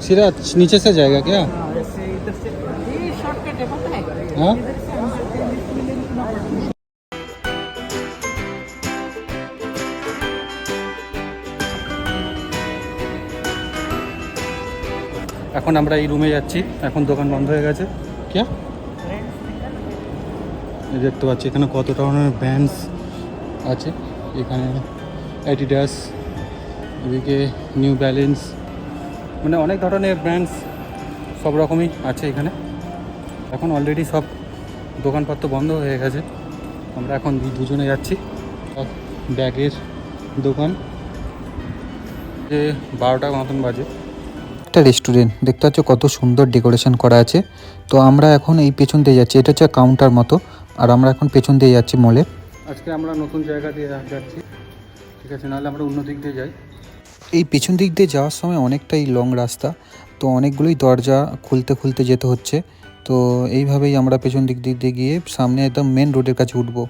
सीधा नीचे से जाएगा क्या? हाँ, ऐसे इधर से ये शॉर्टकट है, पता है? हाँ? इधर से अंदर 40 मिनट रुकना पड़ेगा। এখন আমরা এই রুমে যাচ্ছি। এখন দোকান বন্ধ হয়ে গেছে। क्या? এই দেখতে পাচ্ছি এখানে কত ধরনের ব্র্যান্ডস আছে। এখানে অ্যাডিডাস, এদিকে নিউ ব্যালেন্স, মানে অনেক ধরনের ব্র্যান্ডস সব রকমই আছে এখানে। এখন অলরেডি সব দোকানপত্র বন্ধ হয়ে গেছে। আমরা এখন দুজনে যাচ্ছি ব্যাগের দোকান। যে 12টার মতন বাজে। একটা রেস্টুরেন্ট দেখতে পাচ্ছ কত সুন্দর ডেকোরেশন করা আছে। তো আমরা এখন এই পেছন দিয়ে যাচ্ছি, এটা হচ্ছে কাউন্টার মতো, আর আমরা এখন পেছন দিয়ে যাচ্ছি মলে। আজকে আমরা নতুন জায়গা দিয়ে যাচ্ছি, ঠিক আছে, নাহলে আমরা অন্য দিক দিয়ে যাই। এই পেছন দিক দিয়ে যাওয়ার সময় অনেকটাই লং রাস্তা, তো অনেকগুলোই দরজা খুলতে খুলতে যেতে হচ্ছে। তো এইভাবেই আমরা পেছন দিক দিয়ে গিয়ে সামনে একদম মেন রোডের কাছে উঠবো।